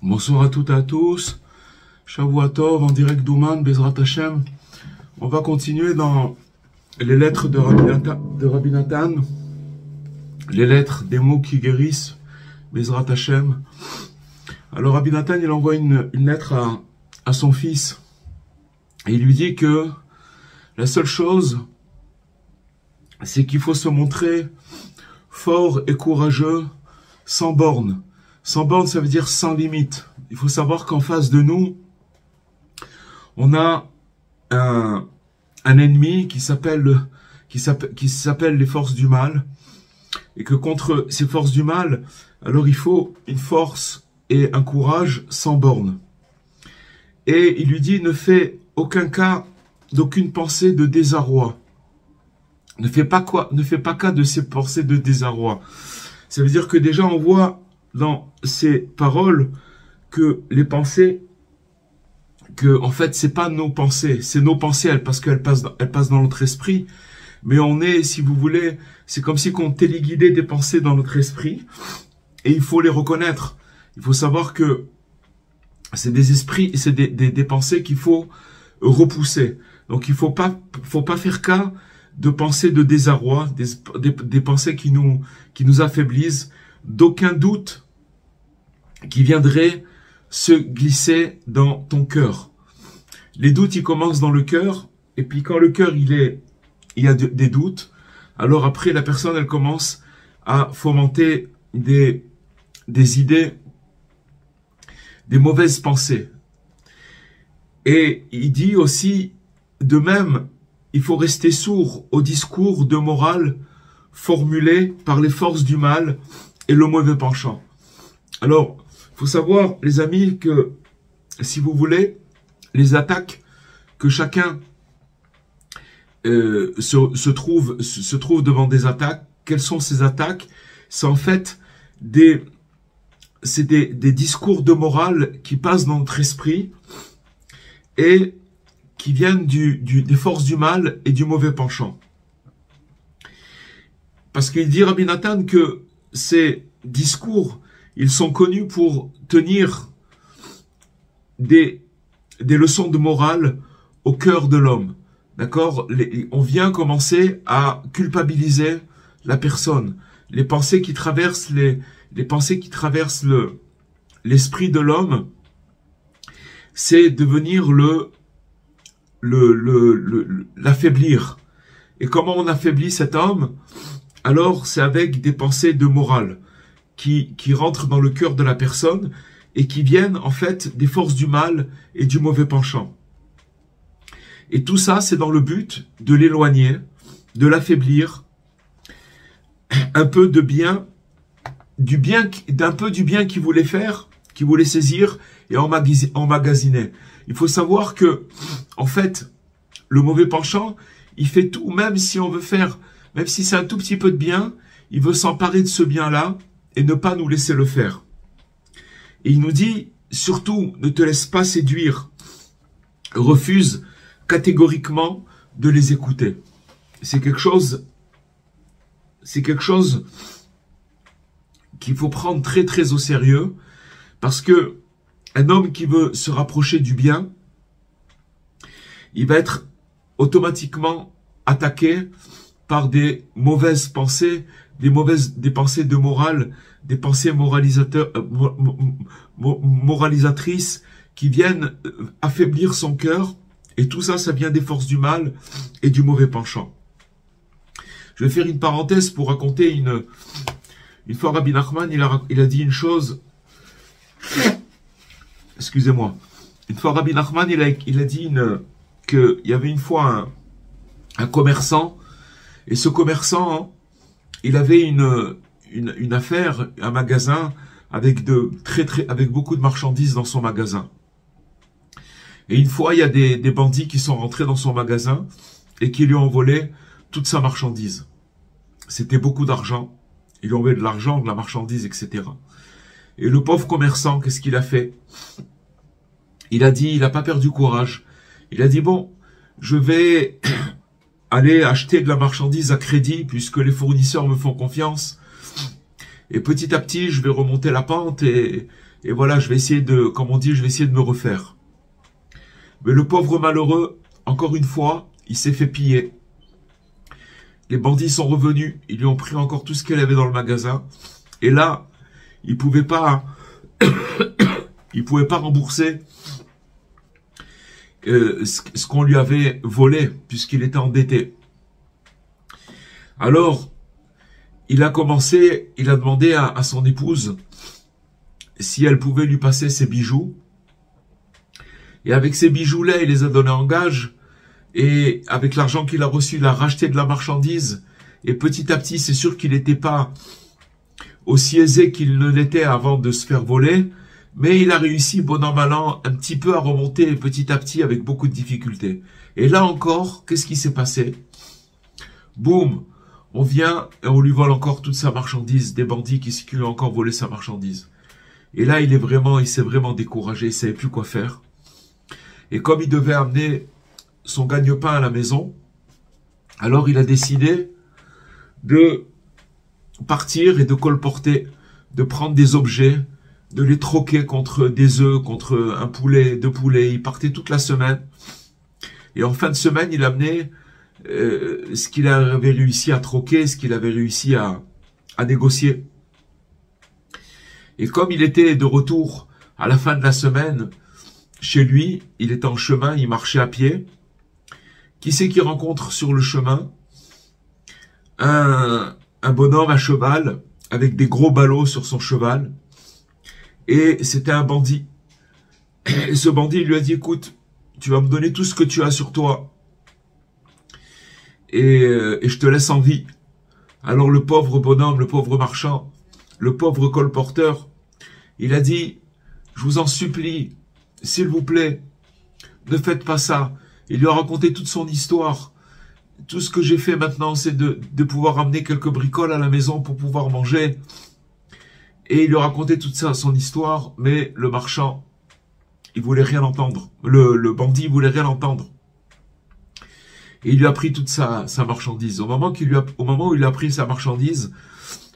Bonsoir à toutes et à tous. Shavua Tov en direct d'Ouman, Bezrat Hashem. On va continuer dans les lettres de Rabbi Nathan, les lettres des mots qui guérissent, Bezrat Hashem. Alors Rabbi Nathan, il envoie une lettre à son fils et il lui dit que la seule chose, c'est qu'il faut se montrer fort et courageux, sans borne. Sans borne, ça veut dire sans limite. Il faut savoir qu'en face de nous, on a un ennemi qui s'appelle les forces du mal. Et que contre ces forces du mal, alors il faut une force et un courage sans borne. Et il lui dit, ne fais aucun cas d'aucune pensée de désarroi. Ne fais pas cas de ces pensées de désarroi. Ça veut dire que déjà on voit dans ces paroles que les pensées, que en fait c'est pas nos pensées, c'est nos pensées parce qu'elles passent dans notre esprit, mais on est, si vous voulez, c'est comme si on téléguidait des pensées dans notre esprit et il faut les reconnaître. Il faut savoir que c'est des esprits, c'est des pensées qu'il faut repousser. Donc il faut pas faire cas de pensées de désarroi, des pensées qui nous affaiblissent, d'aucun doute qui viendrait se glisser dans ton cœur. Les doutes, ils commencent dans le cœur, et puis quand le cœur, il y a des doutes, alors après, la personne, elle commence à fomenter des idées, des mauvaises pensées. Et il dit aussi, de même, il faut rester sourd au discours de morale formulé par les forces du mal et le mauvais penchant. Alors, il faut savoir, les amis, que si vous voulez, les attaques que chacun se trouve devant des attaques, quelles sont ces attaques? C'est en fait des discours de morale qui passent dans notre esprit et qui viennent des forces du mal et du mauvais penchant. Parce qu'il dit Rabbi Nathan que ces discours, ils sont connus pour tenir des leçons de morale au cœur de l'homme. D'accord? On vient commencer à culpabiliser la personne. Les pensées qui traversent l'esprit de l'homme, c'est de venir l'affaiblir. Et comment on affaiblit cet homme? Alors, c'est avec des pensées de morale qui rentrent dans le cœur de la personne et qui viennent en fait des forces du mal et du mauvais penchant. Et tout ça, c'est dans le but de l'éloigner, de l'affaiblir, un peu du bien qu'il voulait faire, qu'il voulait saisir et emmagasiner. Il faut savoir que, en fait, le mauvais penchant, il fait tout, même si c'est un tout petit peu de bien, il veut s'emparer de ce bien-là et ne pas nous laisser le faire. Et il nous dit, surtout, ne te laisse pas séduire. Refuse catégoriquement de les écouter. C'est quelque chose qu'il faut prendre très très au sérieux, parce que un homme qui veut se rapprocher du bien, il va être automatiquement attaqué par des mauvaises pensées, des pensées de morale, des pensées moralisatrices qui viennent affaiblir son cœur. Et tout ça, ça vient des forces du mal et du mauvais penchant. Je vais faire une parenthèse pour raconter une fois Rabbi Nachman, il a dit une chose. Excusez-moi. Une fois Rabbi Nachman, il a dit qu'il y avait une fois un commerçant, et ce commerçant, il avait une affaire, un magasin avec beaucoup de marchandises dans son magasin. Et une fois, il y a des bandits qui sont rentrés dans son magasin et qui lui ont volé toute sa marchandise. C'était beaucoup d'argent. Ils lui ont volé de l'argent, de la marchandise, etc. Et le pauvre commerçant, qu'est-ce qu'il a fait? Il n'a pas perdu courage. Il a dit, bon, je vais aller acheter de la marchandise à crédit puisque les fournisseurs me font confiance. Et petit à petit, je vais remonter la pente et voilà, je vais essayer de, comme on dit, je vais essayer de me refaire. Mais le pauvre malheureux, encore une fois, il s'est fait piller. Les bandits sont revenus, ils lui ont pris encore tout ce qu'il avait dans le magasin. Et là, il pouvait pas rembourser ce qu'on lui avait volé, puisqu'il était endetté. Alors, il a demandé à son épouse si elle pouvait lui passer ses bijoux. Et avec ces bijoux-là, il les a donnés en gage. Et avec l'argent qu'il a reçu, il a racheté de la marchandise. Et petit à petit, c'est sûr qu'il n'était pas aussi aisé qu'il ne l'était avant de se faire voler. Mais il a réussi, bon an, mal an, un petit peu à remonter petit à petit avec beaucoup de difficultés. Et là encore, qu'est-ce qui s'est passé? Boum! On vient et on lui vole encore toute sa marchandise. Des bandits qui lui ont encore volé sa marchandise. Et là, il s'est vraiment découragé. Il savait plus quoi faire. Et comme il devait amener son gagne-pain à la maison, alors il a décidé de partir et de colporter, de prendre des objets, de les troquer contre des œufs, contre un poulet, 2 poulets. Il partait toute la semaine. Et en fin de semaine, il amenait ce qu'il avait réussi à troquer, ce qu'il avait réussi à négocier. Et comme il était de retour à la fin de la semaine, chez lui, il était en chemin, il marchait à pied. Qui c'est qu'il rencontre sur le chemin? Un bonhomme à cheval, avec des gros ballots sur son cheval. Et c'était un bandit. Et ce bandit lui a dit, écoute, tu vas me donner tout ce que tu as sur toi. Et je te laisse en vie. Alors le pauvre bonhomme, le pauvre marchand, le pauvre colporteur, il a dit, je vous en supplie, s'il vous plaît, ne faites pas ça. Il lui a raconté toute son histoire. Tout ce que j'ai fait maintenant, c'est de pouvoir amener quelques bricoles à la maison pour pouvoir manger. Et il lui a raconté toute son histoire, mais le marchand, il voulait rien entendre. Le bandit, il voulait rien entendre. Et il lui a pris toute sa marchandise. Au moment où il a pris sa marchandise,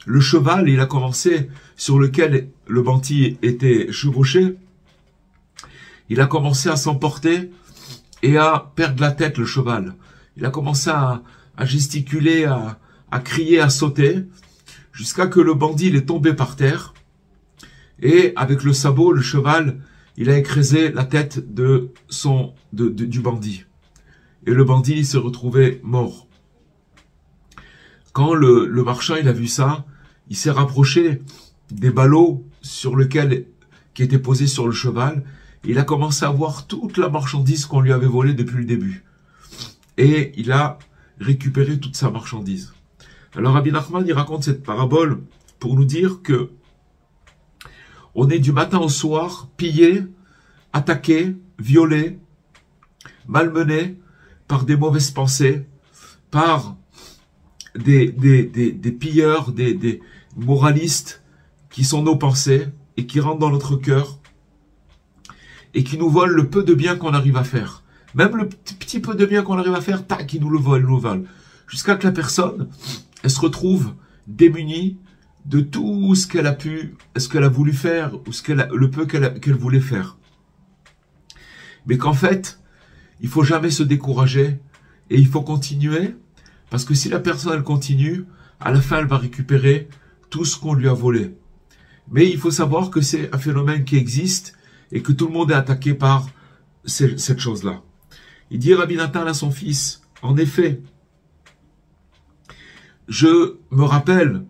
le cheval, il a commencé, sur lequel le bandit était chevauché, il a commencé à s'emporter et à perdre la tête, le cheval. Il a commencé à gesticuler, à crier, à sauter, jusqu'à que le bandit il est tombé par terre. Et avec le sabot, le cheval, il a écrasé la tête du bandit. Et le bandit s'est retrouvé mort. Quand le marchand il a vu ça, il s'est rapproché des ballots qui étaient posés sur le cheval. Il a commencé à voir toute la marchandise qu'on lui avait volée depuis le début. Et il a récupéré toute sa marchandise. Alors Rabbi Nachman, il raconte cette parabole pour nous dire que on est du matin au soir pillé, attaqué, violé, malmené par des mauvaises pensées, par des pilleurs, des moralistes qui sont nos pensées et qui rentrent dans notre cœur et qui nous volent le peu de bien qu'on arrive à faire. Même le petit peu de bien qu'on arrive à faire, tac, ils nous le volent. Jusqu'à que la personne, elle se retrouve démunie de tout ce qu'elle a voulu faire, ou le peu qu'elle voulait faire. Mais qu'en fait, il faut jamais se décourager, et il faut continuer, parce que si la personne, elle continue, à la fin, elle va récupérer tout ce qu'on lui a volé. Mais il faut savoir que c'est un phénomène qui existe, et que tout le monde est attaqué par cette chose-là. Il dit Rabbi Nathan à son fils, en effet, je me rappelle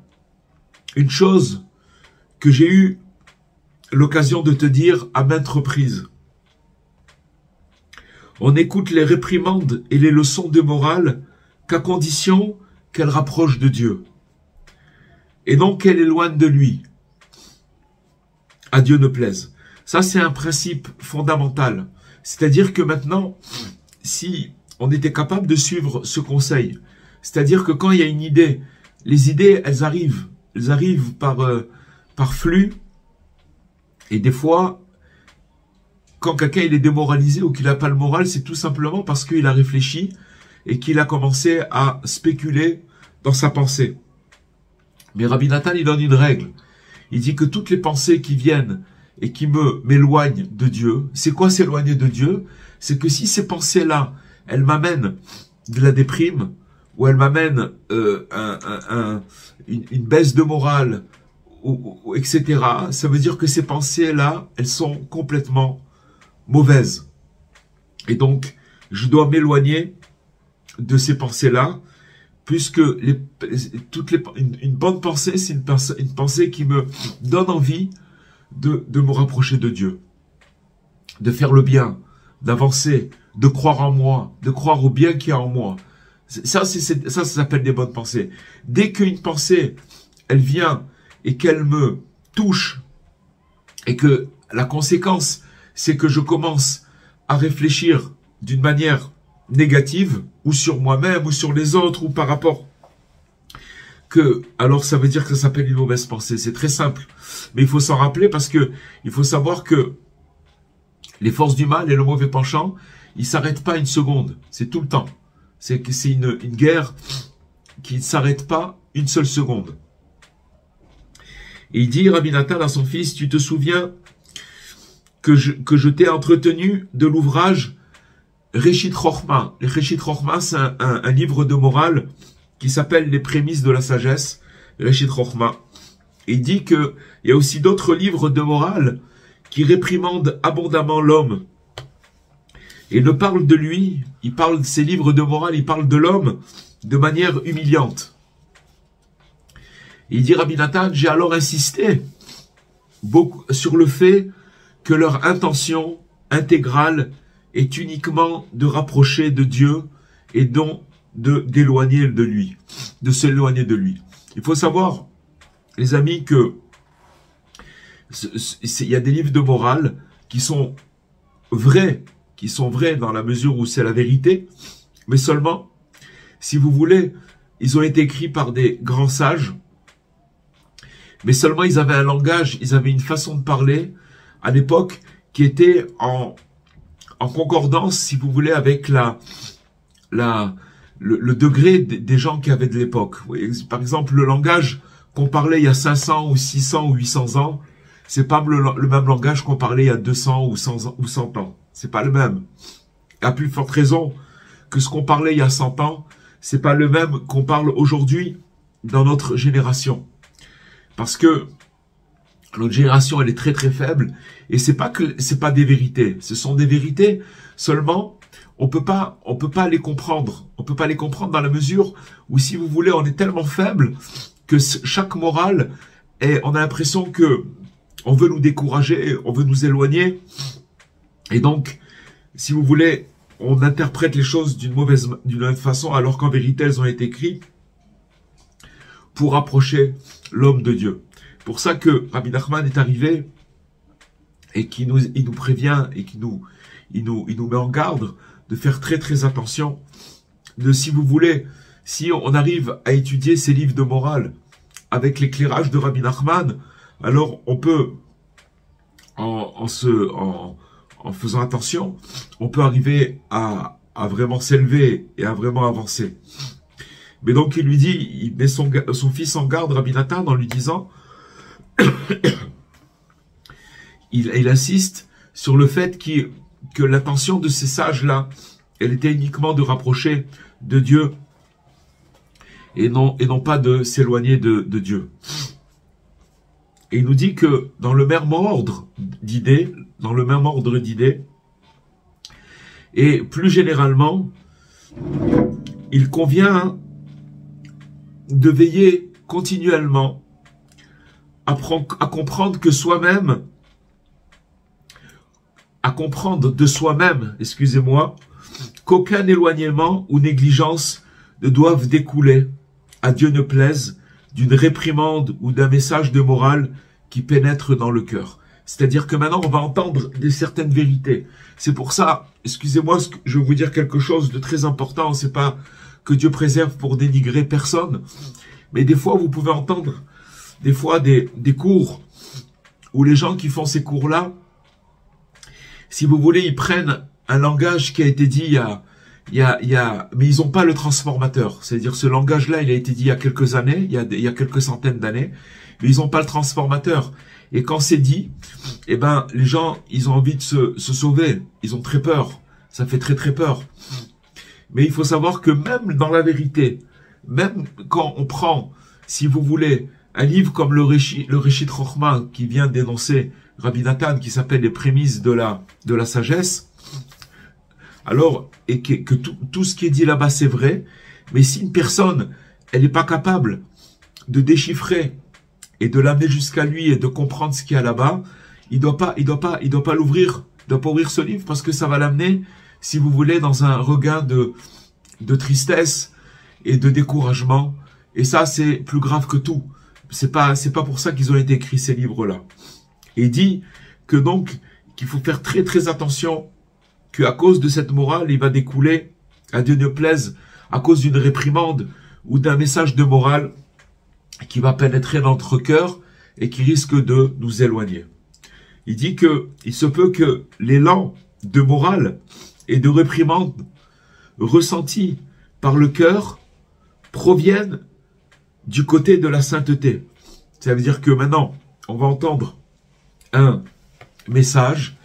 une chose que j'ai eu l'occasion de te dire à maintes reprises. On écoute les réprimandes et les leçons de morale qu'à condition qu'elles rapprochent de Dieu, et non qu'elles éloignent de lui. À Dieu ne plaise. Ça, c'est un principe fondamental. C'est-à-dire que maintenant, si on était capable de suivre ce conseil, c'est-à-dire que quand il y a une idée, les idées, elles arrivent par flux, et des fois, quand quelqu'un il est démoralisé ou qu'il n'a pas le moral, c'est tout simplement parce qu'il a réfléchi et qu'il a commencé à spéculer dans sa pensée. Mais Rabbi Nathan, il donne une règle. Il dit que toutes les pensées qui viennent et qui m'éloignent de Dieu, c'est quoi s'éloigner de Dieu? C'est que si ces pensées-là, elles m'amènent de la déprime, ou elles m'amènent une baisse de morale, etc., ça veut dire que ces pensées-là, elles sont complètement mauvaises. Et donc, je dois m'éloigner de ces pensées-là, puisque une bonne pensée, c'est une pensée qui me donne envie de me rapprocher de Dieu, de faire le bien, d'avancer, de croire en moi, de croire au bien qu'il y a en moi. Ça s'appelle des bonnes pensées. Dès qu'une pensée, elle vient et qu'elle me touche, et que la conséquence, c'est que je commence à réfléchir d'une manière négative, ou sur moi-même, ou sur les autres, ou par rapport alors ça veut dire que ça s'appelle une mauvaise pensée. C'est très simple. Mais il faut s'en rappeler parce que il faut savoir que les forces du mal et le mauvais penchant, ils s'arrêtent pas une seconde. C'est tout le temps. C'est une guerre qui ne s'arrête pas une seule seconde. Et il dit, Rabbi Nathan à son fils, tu te souviens que je t'ai entretenu de l'ouvrage Réchit Chochma. Le Réchit Chochma, c'est un livre de morale qui s'appelle Les prémices de la sagesse, Réchit Chochma. Et il dit qu'il y a aussi d'autres livres de morale qui réprimandent abondamment l'homme. Et ne parle de lui, il parle de ces livres de morale, il parle de l'homme de manière humiliante. Et il dit, Rabbi Nathan, j'ai alors insisté beaucoup sur le fait que leur intention intégrale est uniquement de rapprocher de Dieu et donc d'éloigner de lui, de s'éloigner de lui. Il faut savoir, les amis, que il y a des livres de morale qui sont vrais dans la mesure où c'est la vérité, mais seulement, si vous voulez, ils ont été écrits par des grands sages, mais seulement ils avaient un langage, ils avaient une façon de parler à l'époque qui était en concordance, si vous voulez, avec le degré des gens qui avaient de l'époque. Par exemple, le langage qu'on parlait il y a 500 ou 600 ou 800 ans, c'est pas le même langage qu'on parlait il y a 200 ou 100 ans. C'est pas le même. À plus forte raison que ce qu'on parlait il y a 100 ans, c'est pas le même qu'on parle aujourd'hui dans notre génération. Parce que notre génération, elle est très très faible, et c'est pas des vérités. Ce sont des vérités, seulement on peut pas les comprendre. On peut pas les comprendre dans la mesure où, si vous voulez, on est tellement faible que chaque morale, on a l'impression que on veut nous décourager, on veut nous éloigner. Et donc, si vous voulez, on interprète les choses d'une mauvaise façon, alors qu'en vérité, elles ont été écrites pour rapprocher l'homme de Dieu. Pour ça que Rabbi Nachman est arrivé et il nous prévient et il nous met en garde de faire très très attention. Si vous voulez, si on arrive à étudier ces livres de morale avec l'éclairage de Rabbi Nachman, alors on peut, en faisant attention, on peut arriver à vraiment s'élever et à vraiment avancer. Mais donc il lui dit, il met son fils en garde, Rabbi Nathan, en lui disant, il insiste sur le fait que l'intention de ces sages-là, elle était uniquement de rapprocher de Dieu et non pas de s'éloigner de Dieu. Et il nous dit que dans le même ordre d'idées, et plus généralement, il convient de veiller continuellement à comprendre que soi-même, à comprendre de soi-même, excusez-moi, qu'aucun éloignement ou négligence ne doivent découler, à Dieu ne plaise, d'une réprimande ou d'un message de morale qui pénètre dans le cœur. C'est-à-dire que maintenant, on va entendre certaines vérités. C'est pour ça, excusez-moi, je vais vous dire quelque chose de très important. C'est pas que Dieu préserve pour dénigrer personne, mais des fois, vous pouvez entendre des cours où les gens qui font ces cours-là, si vous voulez, ils prennent un langage qui a été dit il y a mais ils n'ont pas le transformateur. C'est-à-dire, ce langage-là, il a été dit il y a quelques années, il y a quelques centaines d'années, mais ils n'ont pas le transformateur. Et quand c'est dit, eh ben, les gens, ils ont envie de se sauver. Ils ont très peur. Ça fait très très peur. Mais il faut savoir que même dans la vérité, même quand on prend, si vous voulez, un livre comme le Réchit Chochma, qui vient d'énoncer Rabbi Nathan, qui s'appelle Les prémices de la sagesse, alors, et que tout ce qui est dit là-bas, c'est vrai, mais si une personne, elle n'est pas capable de déchiffrer et de l'amener jusqu'à lui et de comprendre ce qu'il y a là-bas, il doit pas l'ouvrir, il doit pas ouvrir ce livre parce que ça va l'amener, si vous voulez, dans un regain de tristesse et de découragement. Et ça, c'est plus grave que tout. C'est pas pour ça qu'ils ont été écrits, ces livres-là. Et il dit que donc, qu'il faut faire très très attention, qu'à cause de cette morale, il va découler, à Dieu ne plaise, à cause d'une réprimande ou d'un message de morale qui va pénétrer dans notre cœur et qui risque de nous éloigner. Il dit que il se peut que l'élan de morale et de réprimande ressentis par le cœur proviennent du côté de la sainteté. Ça veut dire que maintenant, on va entendre un message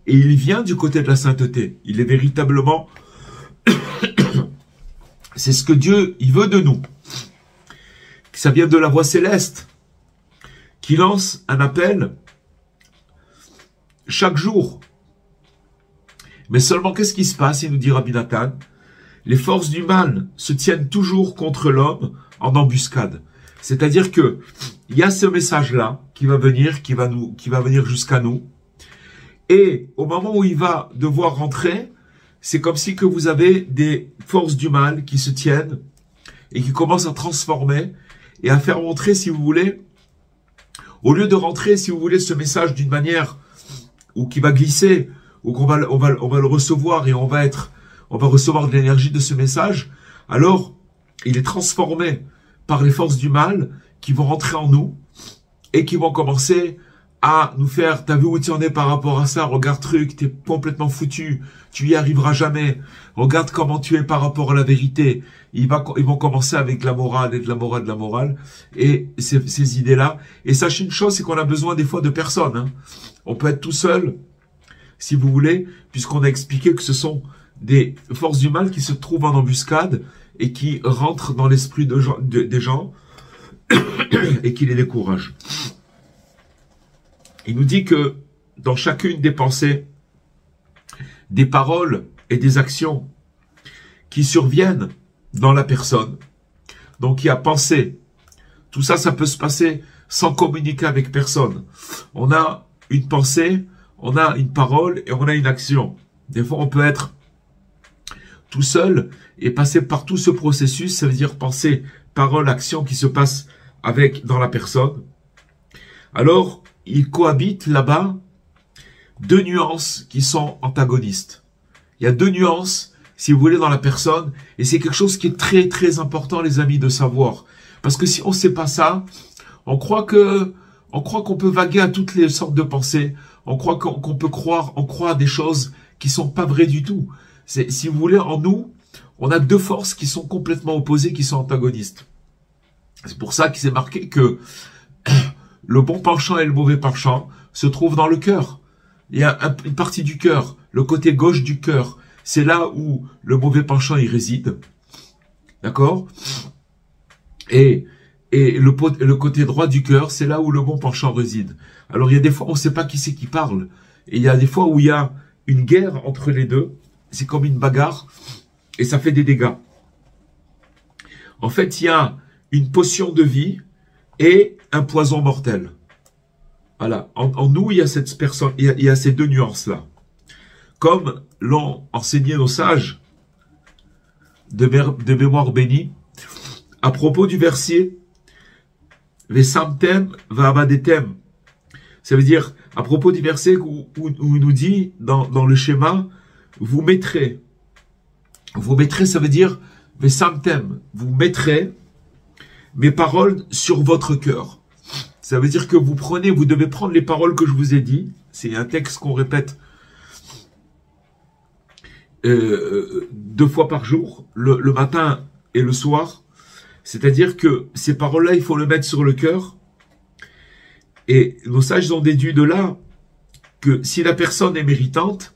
et il vient du côté de la sainteté. Il est véritablement... c'est ce que Dieu, il veut de nous. Ça vient de la voix céleste qui lance un appel chaque jour. Mais seulement, qu'est-ce qui se passe? Il nous dit Rabbi Nathan, les forces du mal se tiennent toujours contre l'homme en embuscade. C'est-à-dire que il y a ce message-là qui va venir, qui va venir jusqu'à nous. Et au moment où il va devoir rentrer, c'est comme si que vous avez des forces du mal qui se tiennent et qui commencent à transformer et à faire rentrer, si vous voulez, au lieu de rentrer, si vous voulez, ce message d'une manière où qui va glisser, ou qu'on va le recevoir et on va recevoir de l'énergie de ce message, alors il est transformé par les forces du mal qui vont rentrer en nous et qui vont commencer à nous faire, t'as vu où tu en es par rapport à ça, regarde truc, t'es complètement foutu, tu y arriveras jamais, regarde comment tu es par rapport à la vérité. Ils vont commencer avec de la morale et de la morale, et ces idées-là. Et sachez une chose, c'est qu'on a besoin des fois de personnes. Hein. On peut être tout seul, si vous voulez, puisqu'on a expliqué que ce sont des forces du mal qui se trouvent en embuscade et qui rentrent dans l'esprit des gens et qui les découragent. Il nous dit que dans chacune des pensées, des paroles et des actions qui surviennent dans la personne, donc il y a pensée, tout ça, ça peut se passer sans communiquer avec personne. On a une pensée, on a une parole et on a une action. Des fois, on peut être tout seul et passer par tout ce processus, ça veut dire pensée, parole, action qui se passe dans la personne. Alors, il cohabite là-bas deux nuances qui sont antagonistes. Il y a deux nuances, si vous voulez, dans la personne, et c'est quelque chose qui est très très important, les amis, de savoir. Parce que si on ne sait pas ça, on croit qu'on peut vaguer à toutes les sortes de pensées, on croit qu'on peut croire à des choses qui sont pas vraies du tout. Si vous voulez, en nous, on a deux forces qui sont complètement opposées, qui sont antagonistes. C'est pour ça qu'il s'est marqué que le bon penchant et le mauvais penchant se trouvent dans le cœur. Il y a une partie du cœur, le côté gauche du cœur, c'est là où le mauvais penchant y réside. D'accord? Et le côté droit du cœur, c'est là où le bon penchant réside. Alors il y a des fois, on ne sait pas qui c'est qui parle. Et il y a des fois où il y a une guerre entre les deux. C'est comme une bagarre. Et ça fait des dégâts. En fait, il y a une potion de vie et un poison mortel. Voilà. En nous, il y a cette personne, il y a ces deux nuances-là. Comme l'ont enseigné nos sages de mémoire bénie, à propos du verset Vesamtem va'avadetem. Ça veut dire, à propos du verset où il nous dit, dans le schéma, vous mettrez, ça veut dire, Vesamtem, vous mettrez mes paroles sur votre cœur. Ça veut dire que vous devez prendre les paroles que je vous ai dit. C'est un texte qu'on répète 2 fois par jour, le matin et le soir. C'est-à-dire que ces paroles-là, il faut le mettre sur le cœur. Et nos sages ont déduit de là que si la personne est méritante,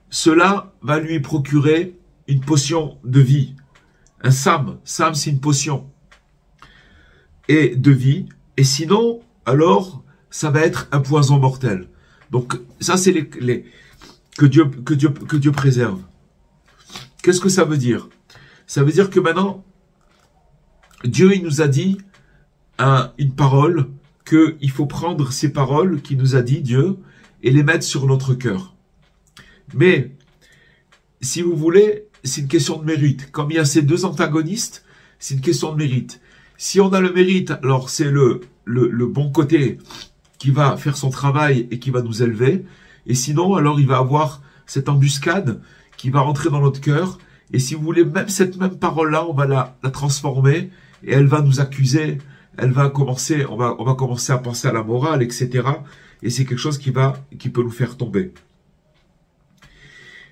cela va lui procurer une potion de vie. Un sam. Sam, c'est une potion. Et de vie. Et sinon, alors, ça va être un poison mortel. Donc, ça, c'est que Dieu préserve. Qu'est-ce que ça veut dire? Ça veut dire que maintenant, Dieu, il nous a dit une parole, qu'il faut prendre ces paroles qu'il nous a dit, Dieu, et les mettre sur notre cœur. Mais, si vous voulez, c'est une question de mérite. Comme il y a ces deux antagonistes, c'est une question de mérite. Si on a le mérite, alors c'est le bon côté qui va faire son travail et qui va nous élever. Et sinon, alors il va avoir cette embuscade qui va rentrer dans notre cœur. Et si vous voulez, même cette même parole-là, on va la transformer et elle va nous accuser. Elle va commencer, on va commencer à penser à la morale, etc. Et c'est quelque chose qui peut nous faire tomber.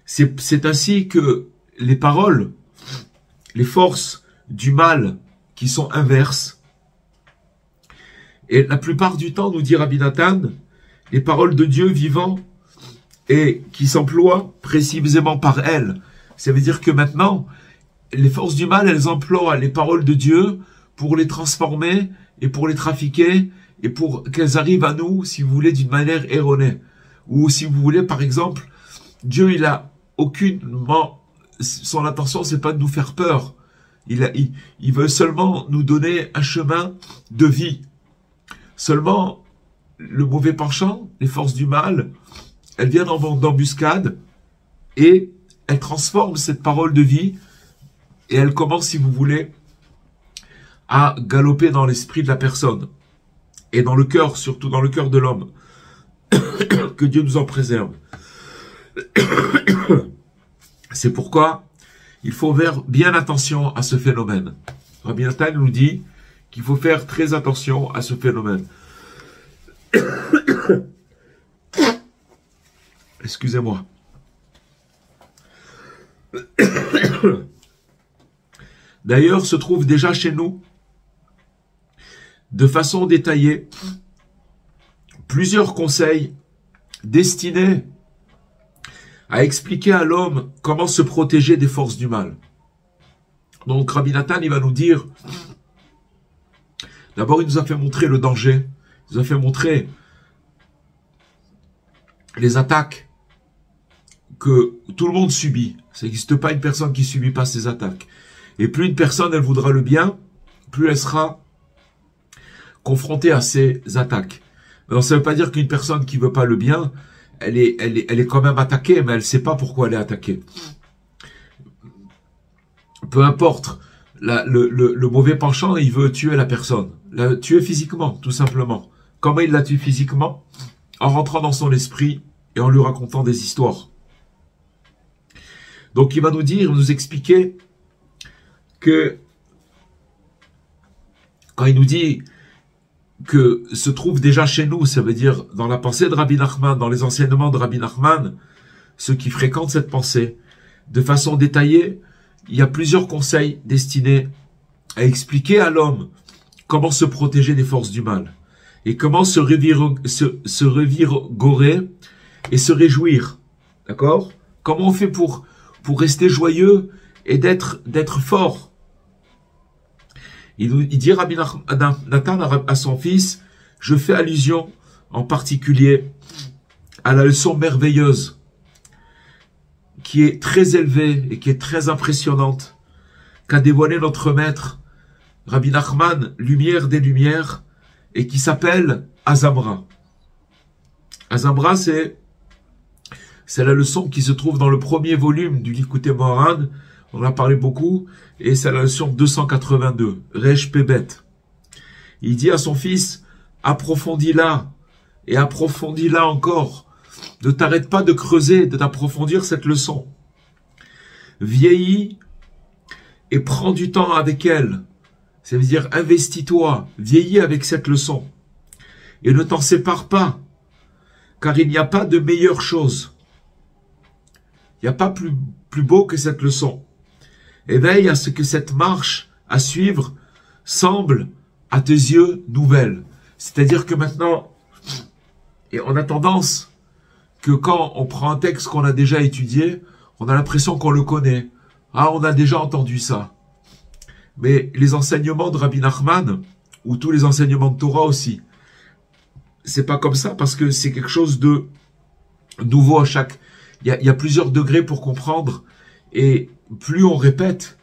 C'est ainsi que les paroles, les forces du mal qui sont inverses, et la plupart du temps, nous dit Rabbi Nathan, les paroles de Dieu vivant et qui s'emploient précisément par elles. Ça veut dire que maintenant, les forces du mal, elles emploient les paroles de Dieu pour les transformer et pour les trafiquer et pour qu'elles arrivent à nous, si vous voulez, d'une manière erronée. Ou si vous voulez, par exemple, Dieu, il a aucunement, son intention, c'est pas de nous faire peur. Il veut seulement nous donner un chemin de vie. Seulement, le mauvais penchant, les forces du mal, elles viennent d'embuscade et elles transforment cette parole de vie et elles commencent, si vous voulez, à galoper dans l'esprit de la personne et dans le cœur, surtout dans le cœur de l'homme. Que Dieu nous en préserve. C'est pourquoi il faut faire bien attention à ce phénomène. Rabbi Nathan nous dit qu'il faut faire très attention à ce phénomène. Excusez-moi. D'ailleurs, se trouve déjà chez nous, de façon détaillée, plusieurs conseils destinés à expliquer à l'homme comment se protéger des forces du mal. Donc Rabbi Nathan, il va nous dire, d'abord il nous a fait montrer le danger, il nous a fait montrer les attaques que tout le monde subit. Ça n'existe pas une personne qui ne subit pas ces attaques. Et plus une personne, elle voudra le bien, plus elle sera confrontée à ces attaques. Alors ça ne veut pas dire qu'une personne qui ne veut pas le bien, elle est quand même attaquée, mais elle ne sait pas pourquoi elle est attaquée. Peu importe, le mauvais penchant, il veut tuer la personne. La tuer physiquement, tout simplement. Comment il la tue physiquement? En rentrant dans son esprit et en lui racontant des histoires. Donc il va nous dire, nous expliquer que quand il nous dit que se trouve déjà chez nous, ça veut dire dans la pensée de Rabbi Nachman, dans les enseignements de Rabbi Nachman, ceux qui fréquentent cette pensée, de façon détaillée, il y a plusieurs conseils destinés à expliquer à l'homme comment se protéger des forces du mal et comment se revigorer et se réjouir. D'accord? Comment on fait pour rester joyeux et d'être fort? Il dit Rabbi Nathan à son fils, je fais allusion en particulier à la leçon merveilleuse qui est très élevée et qui est très impressionnante qu'a dévoilé notre maître Rabbi Nachman, lumière des lumières, et qui s'appelle Azamra. Azamra, c'est la leçon qui se trouve dans le premier volume du Likutei Moharan. On en a parlé beaucoup, et c'est la leçon 282, Resh Pebet. Il dit à son fils, approfondis-la, et approfondis-la encore. Ne t'arrête pas de creuser, d'approfondir cette leçon. Vieillis et prends du temps avec elle. Ça veut dire, investis-toi, vieillis avec cette leçon. Et ne t'en sépare pas, car il n'y a pas de meilleure chose Il n'y a pas plus beau que cette leçon. Et veille à ce que cette marche à suivre semble à tes yeux nouvelle. C'est-à-dire que maintenant, et on a tendance que quand on prend un texte qu'on a déjà étudié, on a l'impression qu'on le connaît. Ah, on a déjà entendu ça. Mais les enseignements de Rabbi Nachman, ou tous les enseignements de Torah aussi, c'est pas comme ça parce que c'est quelque chose de nouveau à chaque... Il y a plusieurs degrés pour comprendre et plus on répète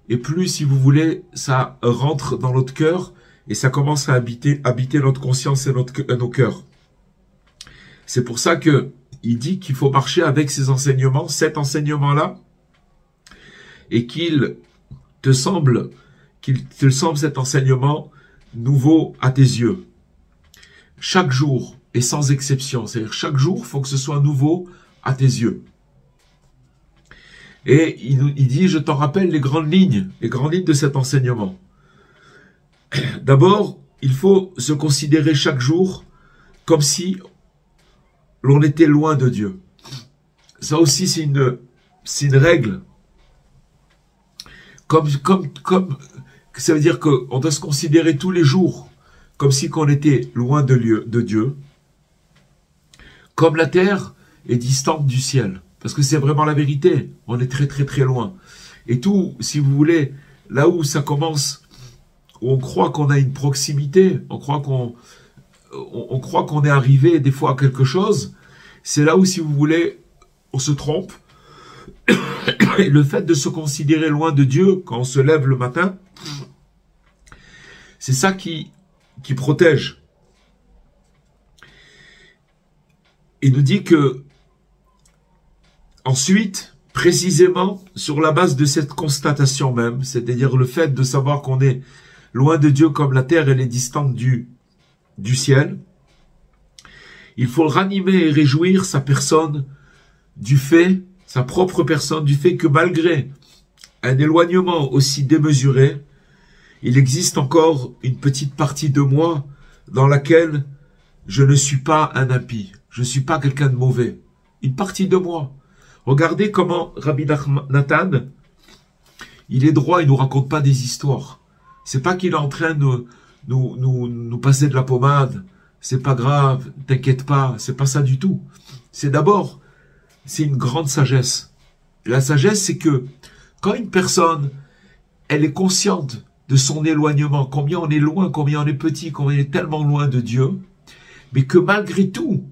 et plus, si vous voulez, ça rentre dans notre cœur et ça commence à habiter notre conscience et nos cœurs. C'est pour ça que il dit qu'il faut marcher avec ces enseignements, cet enseignement-là, et qu'il te semble cet enseignement nouveau à tes yeux. Chaque jour, et sans exception, c'est-à-dire chaque jour, il faut que ce soit nouveau à tes yeux. Et il dit, je t'en rappelle les grandes lignes de cet enseignement. D'abord, il faut se considérer chaque jour comme si l'on était loin de Dieu. Ça aussi, c'est une règle. Comme ça veut dire qu'on doit se considérer tous les jours comme si qu'on était loin de Dieu. Comme la terre est distante du ciel. Parce que c'est vraiment la vérité. On est très très très loin. Et tout, si vous voulez, là où ça commence, où on croit qu'on a une proximité, on croit qu'on est arrivé des fois à quelque chose, c'est là où, si vous voulez, on se trompe. Et le fait de se considérer loin de Dieu quand on se lève le matin, c'est ça qui protège. Il nous dit que ensuite, précisément sur la base de cette constatation même, c'est-à-dire le fait de savoir qu'on est loin de Dieu comme la terre elle est distante du ciel, il faut ranimer et réjouir sa personne du fait, sa propre personne du fait que malgré un éloignement aussi démesuré, il existe encore une petite partie de moi dans laquelle je ne suis pas un impie, je ne suis pas quelqu'un de mauvais. Une partie de moi. Regardez comment Rabbi Nathan, il est droit, il nous raconte pas des histoires. C'est pas qu'il est en train de nous passer de la pommade. C'est pas grave, t'inquiète pas, c'est pas ça du tout. C'est d'abord, c'est une grande sagesse. La sagesse, c'est que quand une personne, elle est consciente de son éloignement, combien on est loin, combien on est petit, combien on est tellement loin de Dieu, mais que malgré tout,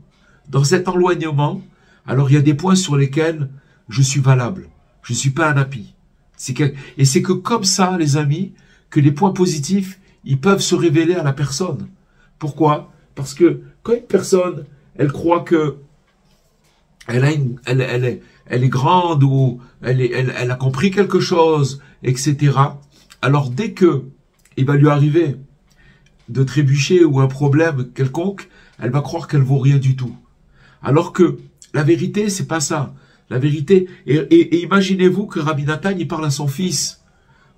dans cet éloignement, alors il y a des points sur lesquels je suis valable. Je ne suis pas un impie. Et c'est que comme ça, les amis, que les points positifs, ils peuvent se révéler à la personne. Pourquoi? Parce que quand une personne, elle croit que elle est grande ou elle a compris quelque chose, etc. Alors dès que il va lui arriver de trébucher ou un problème quelconque, elle va croire qu'elle vaut rien du tout. Alors que la vérité, c'est pas ça. La vérité, et imaginez-vous que Rabbi Nathan, il parle à son fils,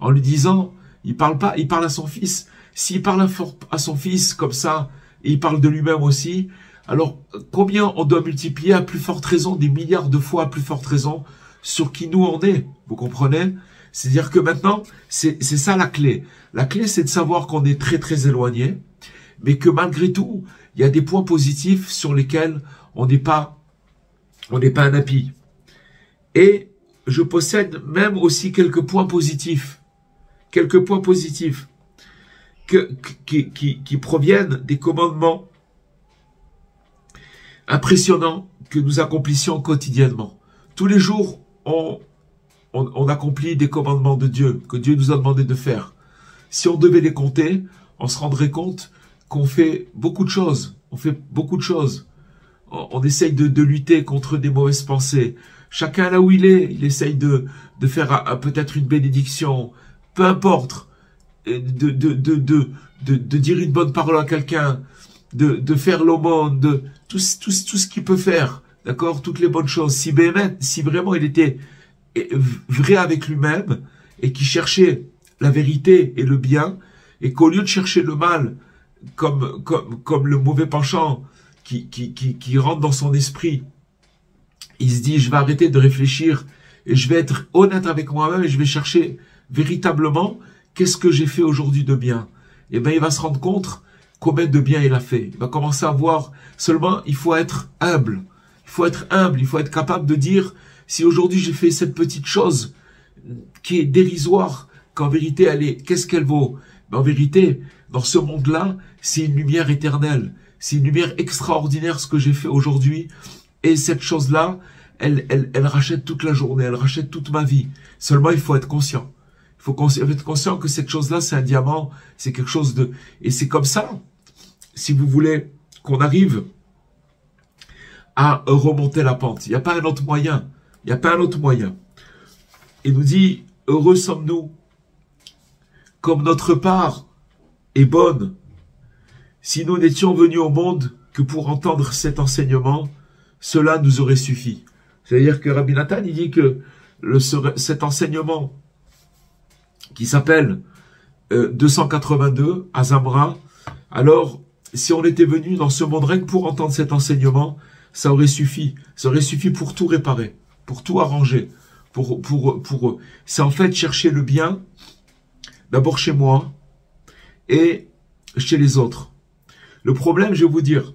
en lui disant, il parle à son fils. S'il parle à son fils comme ça, et il parle de lui-même aussi, alors combien on doit multiplier à plus forte raison, des milliards de fois à plus forte raison, sur qui nous on est, vous comprenez? C'est-à-dire que maintenant, c'est ça la clé. La clé, c'est de savoir qu'on est très très éloigné, mais que malgré tout, il y a des points positifs sur lesquels on n'est pas un impie. Et je possède même aussi quelques points positifs. Quelques points positifs qui proviennent des commandements impressionnants que nous accomplissions quotidiennement. Tous les jours, on accomplit des commandements de Dieu, que Dieu nous a demandé de faire. Si on devait les compter, on se rendrait compte qu'on fait beaucoup de choses. On fait beaucoup de choses. On essaye de lutter contre des mauvaises pensées. Chacun là où il essaye de faire peut-être une bénédiction, peu importe, de dire une bonne parole à quelqu'un, de faire l'aumône, de tout ce qu'il peut faire, d'accord, toutes les bonnes choses. Si vraiment il était vrai avec lui-même et qu'il cherchait la vérité et le bien, et qu'au lieu de chercher le mal comme le mauvais penchant qui rentre dans son esprit il se dit, je vais arrêter de réfléchir et je vais être honnête avec moi-même et je vais chercher véritablement qu'est-ce que j'ai fait aujourd'hui de bien. Et bien, il va se rendre compte combien de bien il a fait. Il va commencer à voir, seulement, il faut être humble. Il faut être humble, il faut être capable de dire, si aujourd'hui j'ai fait cette petite chose qui est dérisoire, qu'en vérité, elle est, qu'est-ce qu'elle vaut? Mais en vérité, dans ce monde-là, c'est une lumière éternelle. C'est une lumière extraordinaire ce que j'ai fait aujourd'hui. Et cette chose-là, elle rachète toute la journée, elle rachète toute ma vie. Seulement, il faut être conscient. Il faut être conscient que cette chose-là, c'est un diamant, c'est quelque chose de... Et c'est comme ça, si vous voulez, qu'on arrive à remonter la pente. Il n'y a pas un autre moyen. Il n'y a pas un autre moyen. Il nous dit, heureux sommes-nous, comme notre part est bonne. Si nous n'étions venus au monde que pour entendre cet enseignement, cela nous aurait suffi. C'est-à-dire que Rabbi Nathan, il dit que cet enseignement qui s'appelle 282 à Zamra, alors si on était venu dans ce monde rien que pour entendre cet enseignement, ça aurait suffi. Ça aurait suffi pour tout réparer, pour tout arranger. C'est en fait chercher le bien, d'abord chez moi et chez les autres. Le problème, je vais vous dire,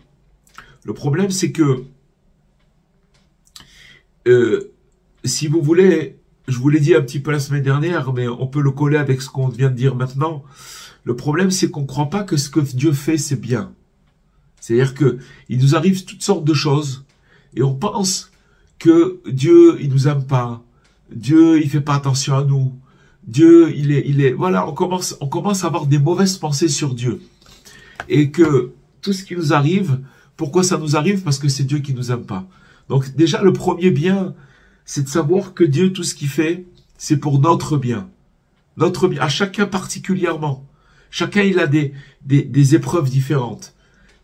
le problème c'est que si vous voulez, je vous l'ai dit un petit peu la semaine dernière, mais on peut le coller avec ce qu'on vient de dire maintenant. Le problème, c'est qu'on ne croit pas que ce que Dieu fait, c'est bien. C'est-à-dire que il nous arrive toutes sortes de choses et on pense que Dieu, il nous aime pas. Dieu, il fait pas attention à nous. Dieu, il est, voilà, on commence à avoir des mauvaises pensées sur Dieu. Et que tout ce qui nous arrive, pourquoi ça nous arrive? Parce que c'est Dieu qui nous aime pas. Donc déjà, le premier bien, c'est de savoir que Dieu, tout ce qu'il fait, c'est pour notre bien. Notre bien, à chacun particulièrement. Chacun, il a des épreuves différentes.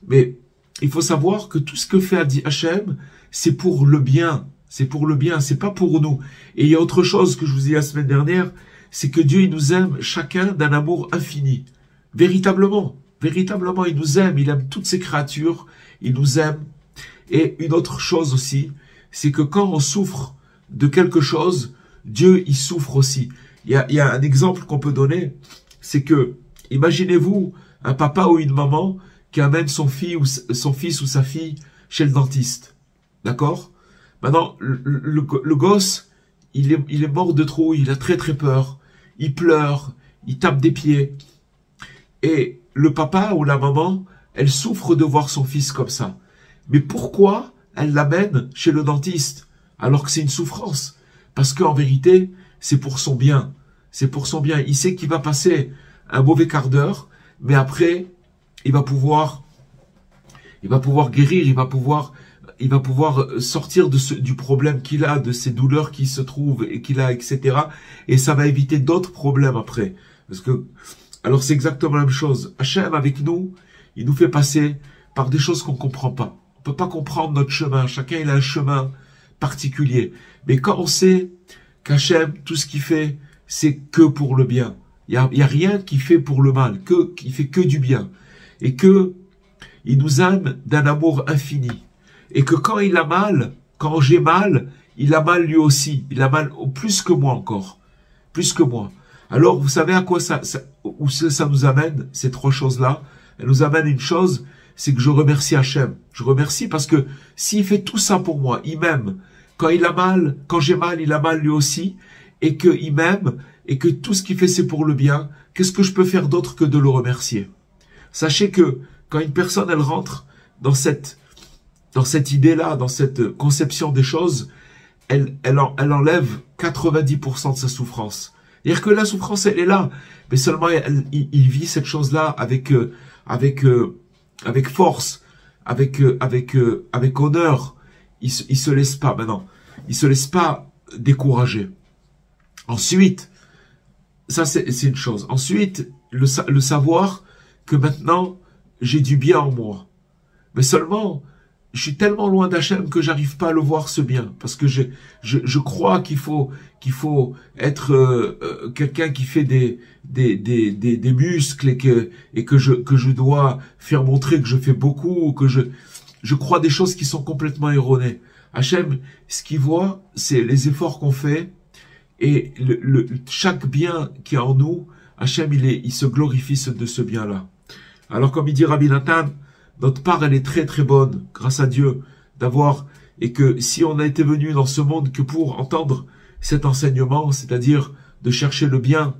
Mais il faut savoir que tout ce que fait Hachem, c'est pour le bien. C'est pour le bien, c'est pas pour nous. Et il y a autre chose que je vous ai dit la semaine dernière, c'est que Dieu, il nous aime chacun d'un amour infini. Véritablement, véritablement, il nous aime. Il aime toutes ses créatures. Il nous aime. Et une autre chose aussi, c'est que quand on souffre de quelque chose, Dieu, il souffre aussi. Il y a un exemple qu'on peut donner, c'est que, imaginez-vous un papa ou une maman qui amène son fils ou sa fille chez le dentiste. D'accord? Maintenant, le gosse, il est mort de trouille, il a très très peur. Il pleure, il tape des pieds. Et le papa ou la maman, elle souffre de voir son fils comme ça. Mais pourquoi elle l'amène chez le dentiste alors que c'est une souffrance? Parce qu'en vérité, c'est pour son bien. C'est pour son bien. Il sait qu'il va passer un mauvais quart d'heure, mais après, il va pouvoir guérir, il va pouvoir sortir du problème qu'il a, de ces douleurs qui se trouvent et qu'il a, etc. Et ça va éviter d'autres problèmes après. Parce que, alors c'est exactement la même chose. Hachem, avec nous, il nous fait passer par des choses qu'on ne comprend pas. On ne peut pas comprendre notre chemin. Chacun, il a un chemin particulier. Mais quand on sait qu'Hachem, tout ce qu'il fait, c'est que pour le bien. Il y a rien qui fait pour le mal, qui fait que du bien. Et que il nous aime d'un amour infini. Et que quand il a mal, quand j'ai mal, il a mal lui aussi. Il a mal plus que moi encore. Plus que moi. Alors, vous savez à quoi ça nous amène, ces trois choses-là? Elles nous amènent une chose, c'est que je remercie Hachem. Je remercie parce que s'il fait tout ça pour moi, il m'aime. Quand il a mal, quand j'ai mal, il a mal lui aussi. Et qu'il m'aime, et que tout ce qu'il fait, c'est pour le bien. Qu'est-ce que je peux faire d'autre que de le remercier? Sachez que quand une personne, elle rentre dans cette idée-là, dans cette conception des choses, elle enlève 90% de sa souffrance. C'est-à-dire que la souffrance, elle est là, mais seulement il vit cette chose-là avec force, avec honneur. Il se laisse pas maintenant. Il se laisse pas décourager. Ensuite, ça c'est une chose. Ensuite, le savoir que maintenant j'ai du bien en moi. Mais seulement, je suis tellement loin d'Hachem que j'arrive pas à le voir ce bien. Parce que je crois qu'il faut être quelqu'un qui fait des muscles et que je dois faire montrer que je fais beaucoup, que je je crois des choses qui sont complètement erronées. Hachem, ce qu'il voit, c'est les efforts qu'on fait et chaque bien qui est en nous, Hachem, il se glorifie de ce bien-là. Alors comme il dit Rabbi Nathan, notre part, elle est très très bonne, grâce à Dieu, d'avoir, et que si on a été venu dans ce monde que pour entendre cet enseignement, c'est-à-dire de chercher le bien,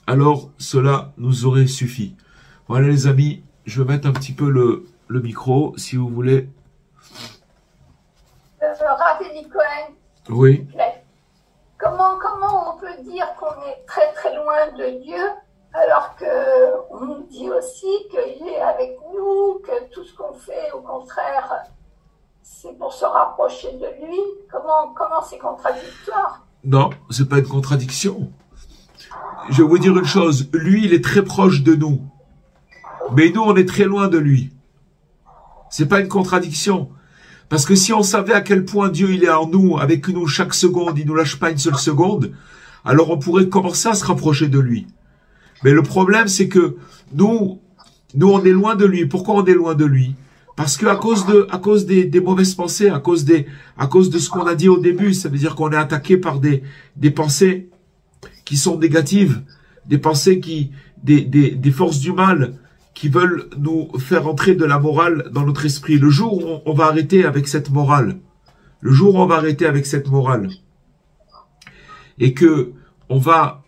alors cela nous aurait suffi. Voilà les amis, je vais mettre un petit peu le micro, si vous voulez. Rabbi Cohen. Oui. Comment on peut dire qu'on est très très loin de Dieu alors qu'on nous dit aussi qu'il est avec nous, que tout ce qu'on fait, au contraire, c'est pour se rapprocher de lui? Comment c'est contradictoire? Non, c'est pas une contradiction. Je vais vous dire une chose, lui, il est très proche de nous. Mais nous, on est très loin de lui. C'est pas une contradiction. Parce que si on savait à quel point Dieu il est en nous, avec nous chaque seconde, il nous lâche pas une seule seconde, alors on pourrait commencer à se rapprocher de lui. Mais le problème, c'est que nous, on est loin de lui. Pourquoi on est loin de lui? Parce que à cause des mauvaises pensées, à cause de ce qu'on a dit au début, ça veut dire qu'on est attaqué par des pensées qui sont négatives, des pensées des forces du mal qui veulent nous faire entrer de la morale dans notre esprit. Le jour où on va arrêter avec cette morale, le jour où on va arrêter avec cette morale, et que on va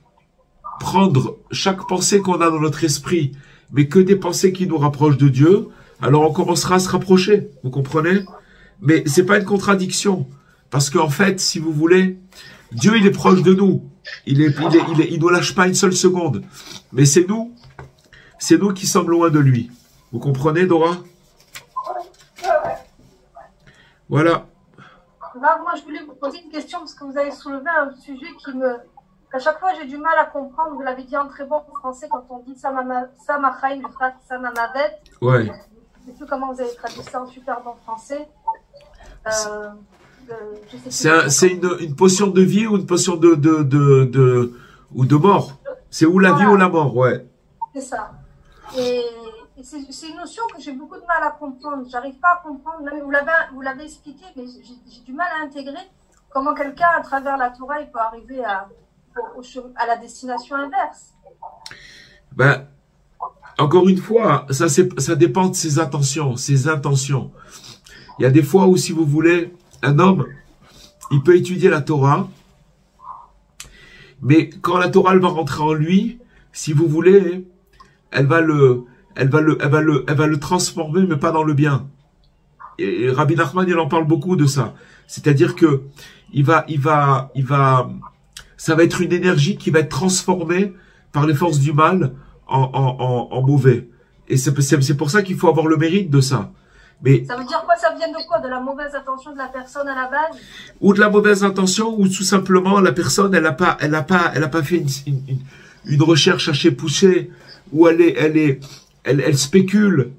prendre chaque pensée qu'on a dans notre esprit, mais que des pensées qui nous rapprochent de Dieu, alors on commencera à se rapprocher, vous comprenez? Mais c'est pas une contradiction, parce qu'en fait, si vous voulez, Dieu il est proche de nous, il nous lâche pas une seule seconde, mais c'est nous qui sommes loin de lui. Vous comprenez, Dora? Voilà. Là, moi, je voulais vous poser une question parce que vous avez soulevé un sujet à chaque fois, j'ai du mal à comprendre. Vous l'avez dit en très bon français quand on dit Samachaim, le frère Samamavet. Ouais. Je ne sais plus comment vous avez traduit ça en super bon français. C'est une potion de vie ou une potion de mort. C'est ou la vie ou la mort, ouais. C'est ça. Et c'est une notion que j'ai beaucoup de mal à comprendre. J'arrive pas à comprendre. Même vous l'avez expliqué, mais j'ai du mal à intégrer comment quelqu'un, à travers la Torah, il peut arriver à la destination inverse. Ben, encore une fois, ça dépend de ses intentions, Il y a des fois où, si vous voulez, un homme, il peut étudier la Torah, mais quand la Torah elle va rentrer en lui, si vous voulez, elle va le transformer, mais pas dans le bien. Et Rabbi Nachman, il en parle beaucoup de ça. C'est-à-dire que ça va être une énergie qui va être transformée par les forces du mal en mauvais. Et c'est pour ça qu'il faut avoir le mérite de ça. Mais ça veut dire quoi? Ça vient de quoi? De la mauvaise intention de la personne à la base? Ou de la mauvaise intention, ou tout simplement la personne, elle a pas fait une recherche assez poussée, où elle spécule.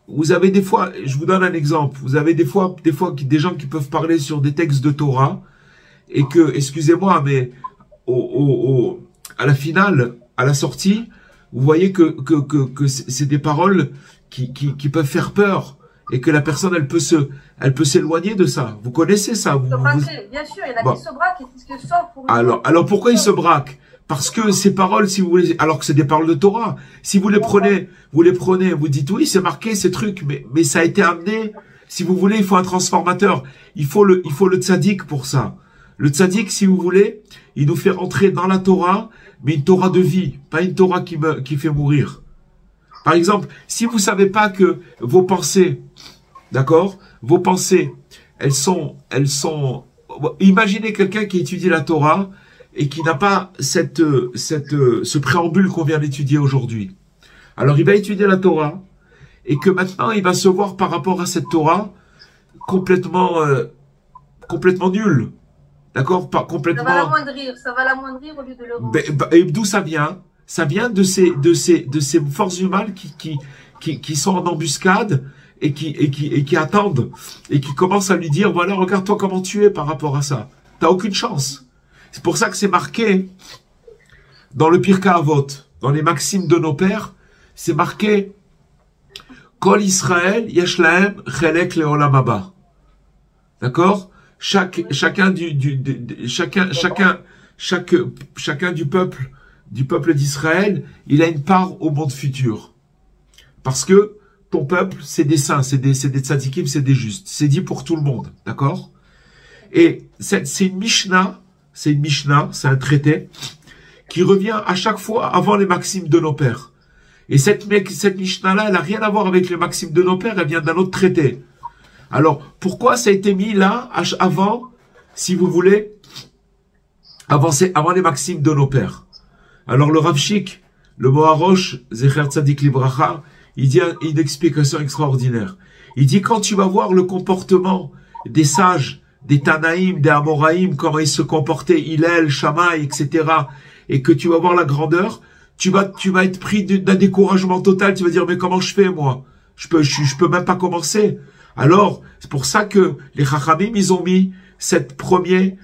Vous avez des fois, je vous donne un exemple, vous avez des fois des gens qui peuvent parler sur des textes de Torah, et que, excusez-moi, mais à la finale, à la sortie, vous voyez que c'est des paroles qui peuvent faire peur, et que la personne, elle peut s'éloigner de ça. Vous connaissez ça? Bien sûr, il y en a qui se braquent et qui se sortent pour... Alors pourquoi ils se braquent? Parce que ces paroles, si vous voulez, alors que c'est des paroles de Torah, si vous les prenez, vous dites oui, c'est marqué ces trucs, mais ça a été amené. Si vous voulez, il faut un transformateur. Il faut le tzaddik pour ça. Le tzaddik, si vous voulez, il nous fait rentrer dans la Torah, mais une Torah de vie, pas une Torah qui fait mourir. Par exemple, si vous savez pas que vos pensées, d'accord, vos pensées, elles sont, imaginez quelqu'un qui étudie la Torah et qui n'a pas ce préambule qu'on vient d'étudier aujourd'hui. Alors, il va étudier la Torah et que maintenant, il va se voir par rapport à cette Torah complètement nul. D'accord? Pas complètement. Ça va l'amoindrir au lieu de le... Et d'où ça vient? Ça vient de ces forces humaines qui sont en embuscade et qui attendent et qui commencent à lui dire, voilà, regarde-toi comment tu es par rapport à ça. T'as aucune chance. C'est pour ça que c'est marqué dans le Pirkei Avot, dans les maximes de nos pères, c'est marqué Kol Israël, yesh lahem chelek leolam haba. D'accord? Chacun du peuple d'Israël, il a une part au monde futur. Parce que ton peuple, c'est des saints, c'est des tzadikim, c'est des justes. C'est dit pour tout le monde. D'accord? Et c'est une Mishnah, c'est un traité qui revient à chaque fois avant les maximes de nos pères. Et cette Mishnah-là, elle n'a rien à voir avec les maximes de nos pères, elle vient d'un autre traité. Alors, pourquoi ça a été mis là, avant, si vous voulez, avant les maximes de nos pères? Alors, le Rav Shik, le Moharosh, Zecher Tzadik Libracha, il dit une explication extraordinaire. Il dit, quand tu vas voir le comportement des sages, des Tanaïm, des Amoraïm, comment ils se comportaient, Hillel, Shammai, etc., et que tu vas voir la grandeur, tu vas être pris d'un découragement total. Tu vas dire, mais comment je fais, moi? Je peux même pas commencer. Alors, c'est pour ça que les Chachamim, ils ont mis ce premier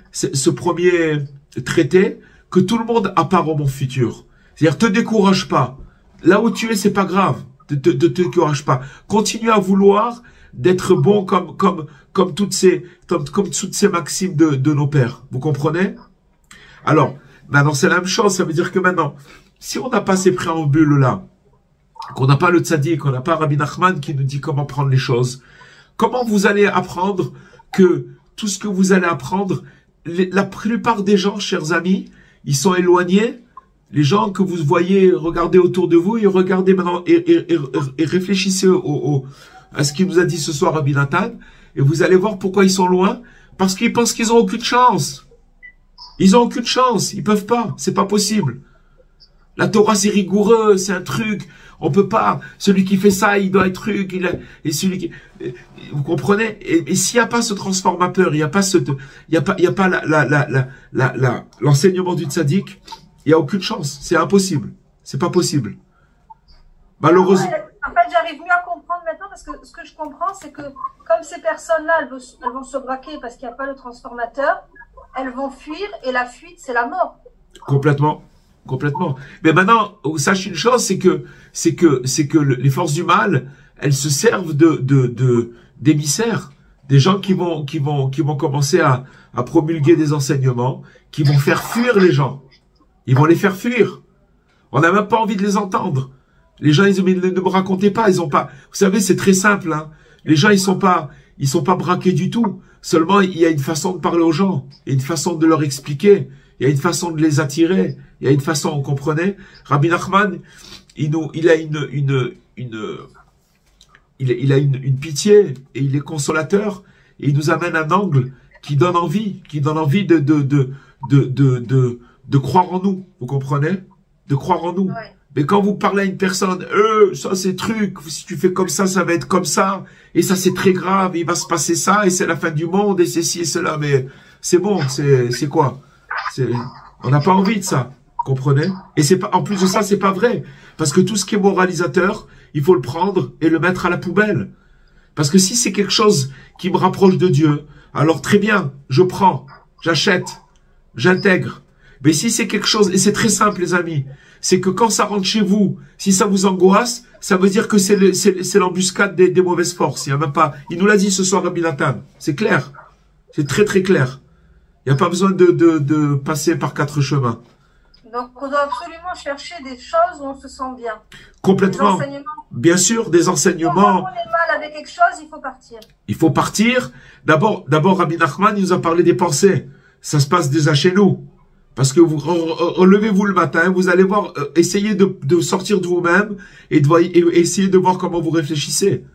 traité que tout le monde a part au monde futur. C'est-à-dire, te décourage pas. Là où tu es, c'est pas grave. Te décourage pas. Continue à vouloir d'être bon comme toutes ces maximes de nos pères. Vous comprenez? Alors, maintenant, c'est la même chose. Ça veut dire que maintenant, si on n'a pas ces préambules-là, qu'on n'a pas le tzaddik, qu'on n'a pas Rabbi Nachman qui nous dit comment prendre les choses, comment vous allez apprendre que tout ce que vous allez apprendre, la plupart des gens, chers amis, ils sont éloignés. Les gens que vous voyez, regardez autour de vous et regardez maintenant et réfléchissez à ce qu'il nous a dit ce soir Rabbi Nathan, et vous allez voir pourquoi ils sont loin. Parce qu'ils pensent qu'ils ont aucune chance. Ils ont aucune chance. Ils peuvent pas. C'est pas possible. La Torah, c'est rigoureux, c'est un truc. On peut pas. Celui qui fait ça, il doit être truc. Et celui qui, vous comprenez? Et s'il n'y a pas ce transformateur, il n'y a pas l'enseignement du tzaddik, il n'y a aucune chance. C'est impossible. C'est pas possible. Malheureusement. En fait, j'arrive mieux à comprendre maintenant parce que ce que je comprends, c'est que comme ces personnes-là, elles vont se braquer parce qu'il n'y a pas le transformateur, elles vont fuir et la fuite, c'est la mort. Complètement. Mais maintenant, sache une chose, c'est que les forces du mal, elles se servent d'émissaires, des gens qui vont commencer à promulguer des enseignements, qui vont faire fuir les gens. Ils vont les faire fuir. On n'a même pas envie de les entendre. Les gens, ne me racontez pas, ils ont pas. Vous savez, c'est très simple, hein. Les gens, ils sont pas braqués du tout. Seulement, il y a une façon de parler aux gens, il y a une façon de leur expliquer, il y a une façon de les attirer, il y a une façon, vous comprenez? Rabbi Nachman, il a une pitié et il est consolateur et il nous amène un angle qui donne envie de croire en nous, vous comprenez? De croire en nous. Ouais. Mais quand vous parlez à une personne, ça c'est truc, si tu fais comme ça va être comme ça, et ça c'est très grave, il va se passer ça, et c'est la fin du monde, et c'est ci et cela, mais c'est bon, c'est quoi? On n'a pas envie de ça, comprenez? Et c'est pas, en plus de ça, c'est pas vrai, parce que tout ce qui est moralisateur, il faut le prendre et le mettre à la poubelle. Parce que si c'est quelque chose qui me rapproche de Dieu, alors très bien, je prends, j'achète, j'intègre. Mais si c'est quelque chose, et c'est très simple les amis, c'est que quand ça rentre chez vous, si ça vous angoisse, ça veut dire que c'est l'embuscade des mauvaises forces. Il y a même pas, il nous l'a dit ce soir Rabbi Nathan. C'est clair. C'est très très clair. Il n'y a pas besoin de passer par 4 chemins. Donc on doit absolument chercher des choses où on se sent bien. Complètement. Des enseignements. Bien sûr, des enseignements. Quand on est mal avec quelque chose, il faut partir. Il faut partir. D'abord Rabbi Nachman, il nous a parlé des pensées. Ça se passe déjà chez nous. Parce que vous relevez-vous le matin, vous allez voir, essayez de sortir de vous-même et essayez de voir comment vous réfléchissez.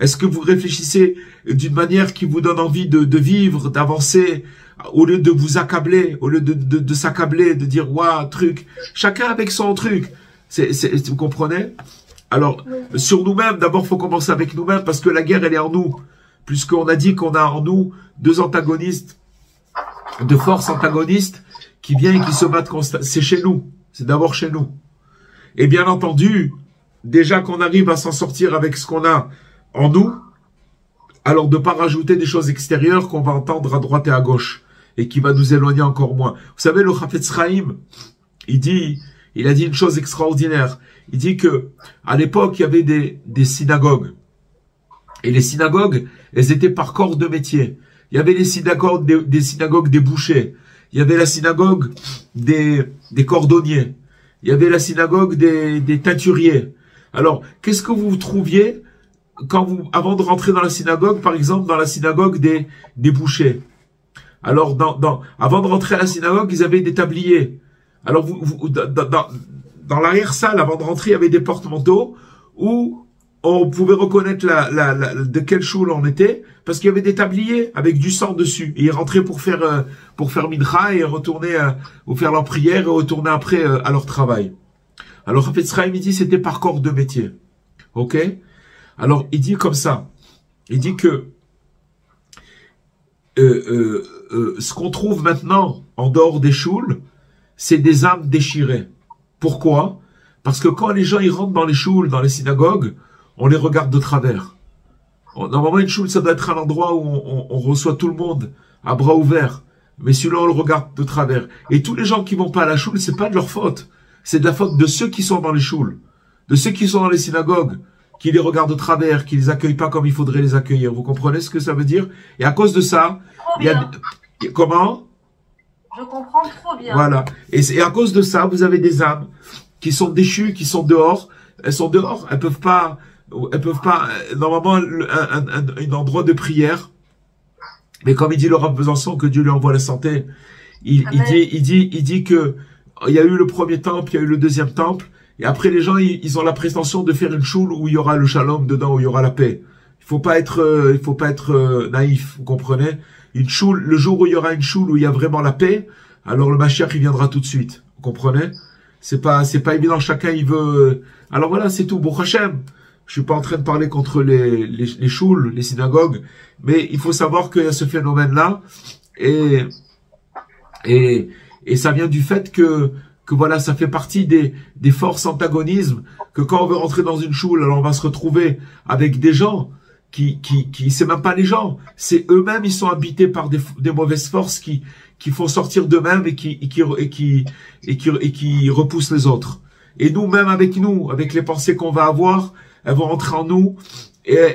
Est-ce que vous réfléchissez d'une manière qui vous donne envie de vivre, d'avancer, au lieu de vous accabler, au lieu de s'accabler, de dire waouh truc, chacun avec son truc. Vous comprenez? Alors sur nous-mêmes, d'abord faut commencer avec nous-mêmes parce que la guerre elle est en nous, puisqu'on a dit qu'on a en nous 2 antagonistes, 2 forces antagonistes qui viennent et qui se battent constamment. C'est chez nous. C'est d'abord chez nous. Et bien entendu, déjà qu'on arrive à s'en sortir avec ce qu'on a en nous, alors de ne pas rajouter des choses extérieures qu'on va entendre à droite et à gauche et qui va nous éloigner encore moins. Vous savez, le Chafetz Chaim, il a dit une chose extraordinaire. Il dit que à l'époque, il y avait des synagogues. Et les synagogues, elles étaient par corps de métier. Il y avait les synagogues des synagogues des bouchers. Il y avait la synagogue des cordonniers. Il y avait la synagogue des teinturiers. Alors, qu'est-ce que vous trouviez avant de rentrer dans la synagogue, par exemple, dans la synagogue des bouchers? Alors, avant de rentrer à la synagogue, ils avaient des tabliers. Alors, dans l'arrière-salle, avant de rentrer, il y avait des porte-manteaux où on pouvait reconnaître de quelle choule on était, parce qu'il y avait des tabliers avec du sang dessus. Et ils rentraient pour faire mincha et retourner, ou faire leur prière et retourner après à leur travail. Alors, Hafetz Chaim, il dit, c'était par corps de métier. Ok? Alors, il dit comme ça. Il dit que, ce qu'on trouve maintenant, en dehors des choules, c'est des âmes déchirées. Pourquoi? Parce que quand les gens, ils rentrent dans les choules, dans les synagogues, on les regarde de travers. Normalement, une choule, ça doit être un endroit où on reçoit tout le monde à bras ouverts. Mais celui-là, on le regarde de travers. Et tous les gens qui vont pas à la choule, c'est pas de leur faute. C'est de la faute de ceux qui sont dans les choules, de ceux qui sont dans les synagogues, qui les regardent de travers, qui les accueillent pas comme il faudrait les accueillir. Vous comprenez ce que ça veut dire? Et à cause de ça, il y a... Comment? Je comprends trop bien. Voilà. Et à cause de ça, vous avez des âmes qui sont déchues, qui sont dehors. Elles sont dehors. Elles peuvent pas, normalement, un endroit de prière. Mais comme il dit le Rav Besançon, que Dieu lui envoie la santé, il dit que il y a eu le premier temple, il y a eu le deuxième temple, et après les gens, ils ont la prétention de faire une choule où il y aura le shalom dedans, où il y aura la paix. Il faut pas être naïf, vous comprenez? Une choule, le jour où il y aura une choule où il y a vraiment la paix, alors le Mashiach, il viendra tout de suite. Vous comprenez? C'est pas évident, chacun, il veut... Alors voilà, c'est tout, Baruch Hashem. Je suis pas en train de parler contre les choules, les synagogues, mais il faut savoir qu'il y a ce phénomène-là, et ça vient du fait que voilà, ça fait partie des forces antagonismes, que quand on veut rentrer dans une choule, alors on va se retrouver avec des gens qui c'est même pas les gens, c'est eux-mêmes, ils sont habités par des mauvaises forces qui font sortir d'eux-mêmes et qui repoussent les autres. Et nous, même avec les pensées qu'on va avoir, elles vont rentrer en nous, et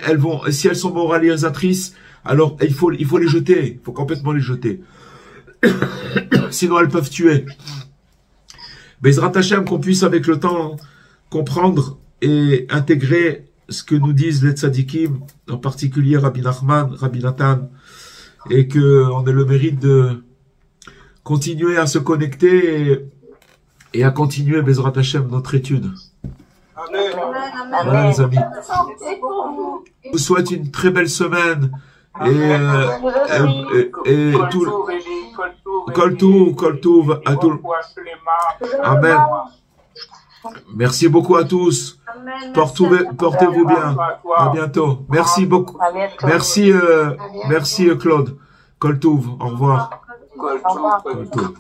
si elles sont moralisatrices, alors il faut les jeter, il faut complètement les jeter. Sinon elles peuvent tuer. Bezrat Hashem, qu'on puisse avec le temps comprendre et intégrer ce que nous disent les tzadikim, en particulier Rabbi Nachman, Rabbi Nathan, et qu'on ait le mérite de continuer à se connecter et à continuer Bezrat Hashem notre étude. Amen. Voilà les amis. Santé pour vous. Je vous souhaite une très belle semaine et tout Kol Tov à tout. Amen. Merci beaucoup à tous. Portez-vous bien. À bientôt. Merci beaucoup. Merci Claude. Kol Tov. Au revoir. Au revoir. Kol Tov.